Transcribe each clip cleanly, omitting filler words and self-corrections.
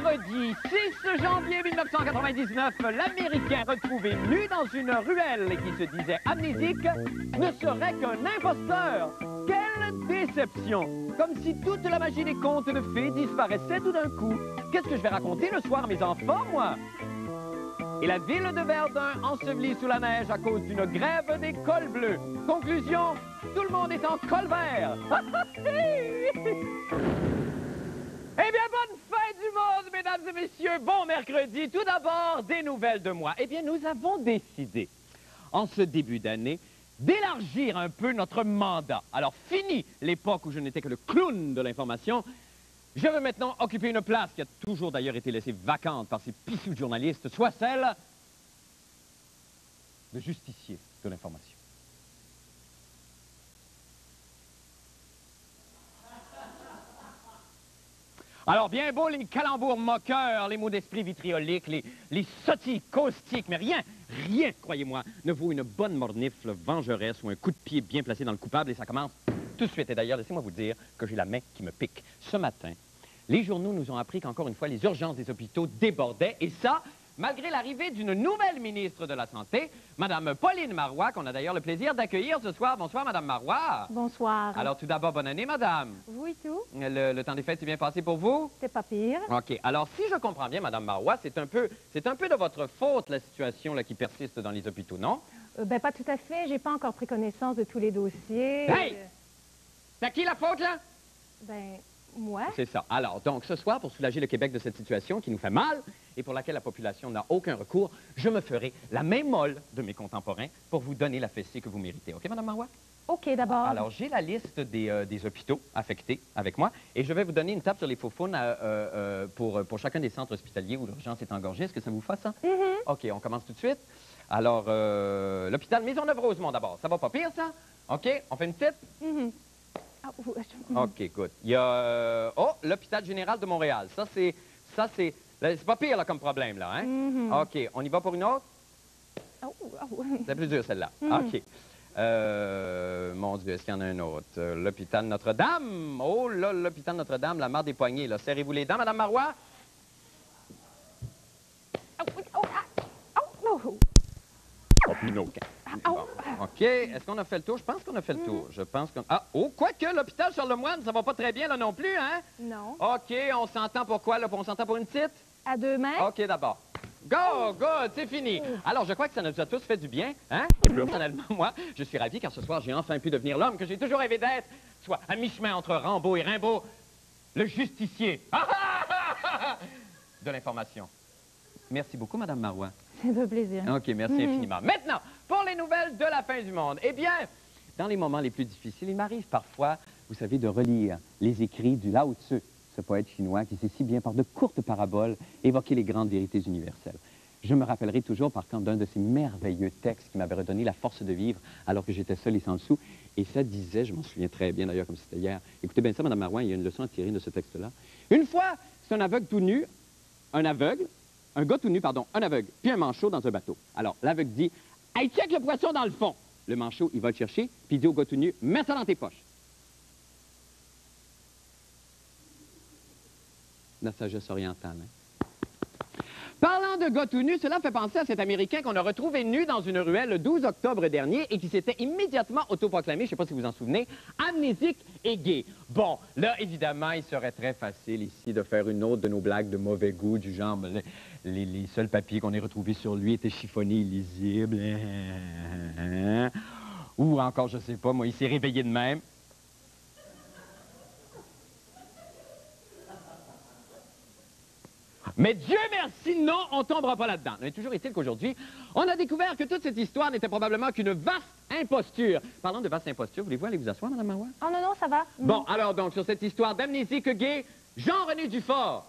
Vendredi 6 janvier 1999, l'Américain retrouvé nu dans une ruelle et qui se disait amnésique ne serait qu'un imposteur. Quelle déception! Comme si toute la magie des contes de fées disparaissait tout d'un coup. Qu'est-ce que je vais raconter le soir à mes enfants, moi? Et la ville de Verdun ensevelie sous la neige à cause d'une grève des cols bleus. Conclusion, tout le monde est en col vert. Eh bien, bonne fin du monde, mesdames et messieurs. Bon mercredi. Tout d'abord, des nouvelles de moi. Eh bien, nous avons décidé, en ce début d'année, d'élargir un peu notre mandat. Alors, fini l'époque où je n'étais que le clown de l'information. Je veux maintenant occuper une place qui a toujours d'ailleurs été laissée vacante par ces pissous de journalistes, soit celle de justicier de l'information. Alors, bien beau les calembours moqueurs, les mots d'esprit vitrioliques, les sottis caustiques, mais rien, croyez-moi, ne vaut une bonne mornifle vengeresse ou un coup de pied bien placé dans le coupable, et ça commence tout de suite. Et d'ailleurs, laissez-moi vous dire que j'ai la main qui me pique. Ce matin, les journaux nous ont appris qu'encore une fois, les urgences des hôpitaux débordaient, et ça, malgré l'arrivée d'une nouvelle ministre de la Santé, Mme Pauline Marois, qu'on a d'ailleurs le plaisir d'accueillir ce soir. Bonsoir, Mme Marois. Bonsoir. Alors, tout d'abord, bonne année, madame. Vous et tout? Le temps des fêtes s'est bien passé pour vous? C'est pas pire. OK. Alors, si je comprends bien, Mme Marois, c'est un peu de votre faute, la situation là, qui persiste dans les hôpitaux, non? Ben, pas tout à fait. J'ai pas encore pris connaissance de tous les dossiers. Hey! C'est à qui la faute, là? Ben, moi. C'est ça. Alors, donc, ce soir, pour soulager le Québec de cette situation qui nous fait mal et pour laquelle la population n'a aucun recours, je me ferai la main molle de mes contemporains pour vous donner la fessée que vous méritez. OK, Mme Marois? OK, d'abord. Alors, j'ai la liste des hôpitaux affectés avec moi et je vais vous donner une tape sur les faux-faunes pour chacun des centres hospitaliers où l'urgence est engorgée. Est-ce que ça vous fait ça? OK, on commence tout de suite. Alors, l'hôpital Maisonneuve-Rosemont d'abord. Ça va pas pire, ça? OK, on fait une petite? OK, good. Il y a... l'hôpital général de Montréal. Ça, c'est pas pire, là, comme problème, là, hein? OK, on y va pour une autre? C'est plus dur, celle-là. OK. Mon Dieu, est-ce qu'il y en a un autre? L'hôpital Notre-Dame. Oh là, l'hôpital Notre-Dame, la mare des poignets, là. Serrez-vous les dents, Mme Marois? Bon. OK. Est-ce qu'on a fait le tour? Je pense qu'on a fait le tour. Je pense qu'on... Ah, oh, quoique, l'hôpital Charlemagne, ça va pas très bien, là, non plus, hein? Non. OK, on s'entend pour quoi, là? On s'entend pour une petite? À 2 mains. OK, d'abord. Go, good, c'est fini. Alors, je crois que ça nous a tous fait du bien, hein? Personnellement, moi, je suis ravi, car ce soir, j'ai enfin pu devenir l'homme que j'ai toujours rêvé d'être, soit à mi-chemin entre Rambo et Rimbaud, le justicier de l'information. Merci beaucoup, Mme Marois. C'est un plaisir. OK, merci infiniment. Maintenant, pour les nouvelles de la fin du monde. Eh bien, dans les moments les plus difficiles, il m'arrive parfois, vous savez, de relire les écrits du Lao Tzu, ce poète chinois qui sait si bien, par de courtes paraboles, évoquer les grandes vérités universelles. Je me rappellerai toujours, par contre, d'un de ces merveilleux textes qui m'avait redonné la force de vivre alors que j'étais seul et sans sou. Et ça disait, je m'en souviens très bien d'ailleurs, comme c'était hier. Écoutez bien ça, Mme Marois, il y a une leçon à tirer de ce texte-là. Une fois, c'est un aveugle tout nu, un gars tout nu, un aveugle, puis un manchot dans un bateau. Alors, l'aveugle dit, « Hey, check le poisson dans le fond! » Le manchot, il va le chercher, puis il dit au gars tout nu, « Mets ça dans tes poches. » La sagesse orientale, hein? Parlant de gars tout nu, cela fait penser à cet Américain qu'on a retrouvé nu dans une ruelle le 12 octobre dernier et qui s'était immédiatement autoproclamé, je ne sais pas si vous vous en souvenez, amnésique et gay. Bon, là, évidemment, il serait très facile ici de faire une autre de nos blagues de mauvais goût, du genre, les seuls papiers qu'on ait retrouvés sur lui étaient chiffonnés illisibles. Ou encore, je sais pas, moi, il s'est réveillé de même. Mais Dieu merci, non, on tombera pas là-dedans. Mais toujours est-il qu'aujourd'hui, on a découvert que toute cette histoire n'était probablement qu'une vaste imposture. Parlons de vaste imposture, voulez-vous aller vous asseoir, Mme Marois? Oh non, non, ça va. Bon, alors donc, sur cette histoire d'amnésique gay, Jean-René Dufort.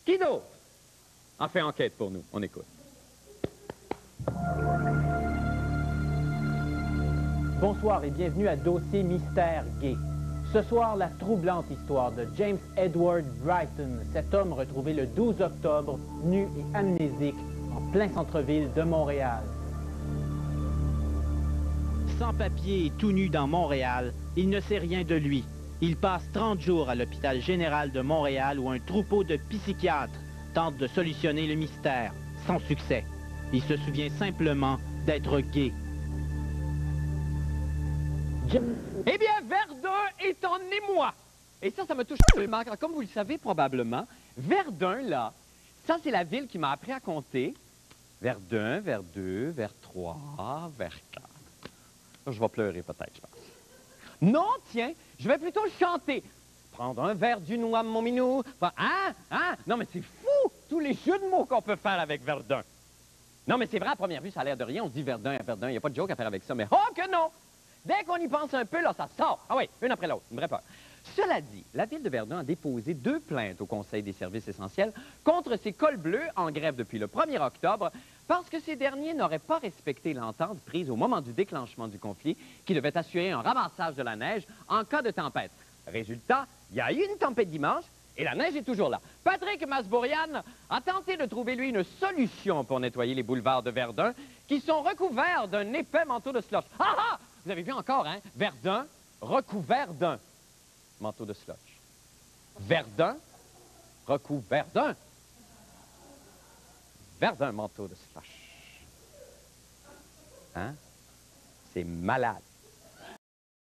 Qui d'autre a fait enquête pour nous? On écoute. Bonsoir et bienvenue à Dossier Mystère Gay. Ce soir, la troublante histoire de James Edward Brighton, cet homme retrouvé le 12 octobre, nu et amnésique, en plein centre-ville de Montréal. Sans papier et tout nu dans Montréal, il ne sait rien de lui. Il passe 30 jours à l'hôpital général de Montréal où un troupeau de psychiatres tente de solutionner le mystère, sans succès. Il se souvient simplement d'être gay. Eh bien, Verdun est en émoi. Et ça me touche tellement. Comme vous le savez probablement, Verdun, là, ça, c'est la ville qui m'a appris à compter. Verdun, vers 2, vers 3, vers 4. Là, je vais pleurer peut-être, je pense. Non, tiens, je vais plutôt chanter. Prendre un verre du noix, mon minou. Hein? Hein? Non, mais c'est fou, tous les jeux de mots qu'on peut faire avec Verdun. Non, mais c'est vrai, à première vue, ça a l'air de rien. On se dit Verdun, Verdun, il n'y a pas de joke à faire avec ça. Mais oh que non! Dès qu'on y pense un peu, là, ça sort. Ah oui, une après l'autre, une vraie peur. Cela dit, la ville de Verdun a déposé 2 plaintes au Conseil des services essentiels contre ces cols bleus en grève depuis le 1er octobre parce que ces derniers n'auraient pas respecté l'entente prise au moment du déclenchement du conflit qui devait assurer un ramassage de la neige en cas de tempête. Résultat, il y a eu une tempête dimanche et la neige est toujours là. Patrick Masbourian a tenté de trouver, lui, une solution pour nettoyer les boulevards de Verdun qui sont recouverts d'un épais manteau de slush. Ah ah! Vous avez vu encore, hein? Verdun recouvert d'un manteau de slush. Verdun recouvert d'un manteau de slush. Hein? C'est malade.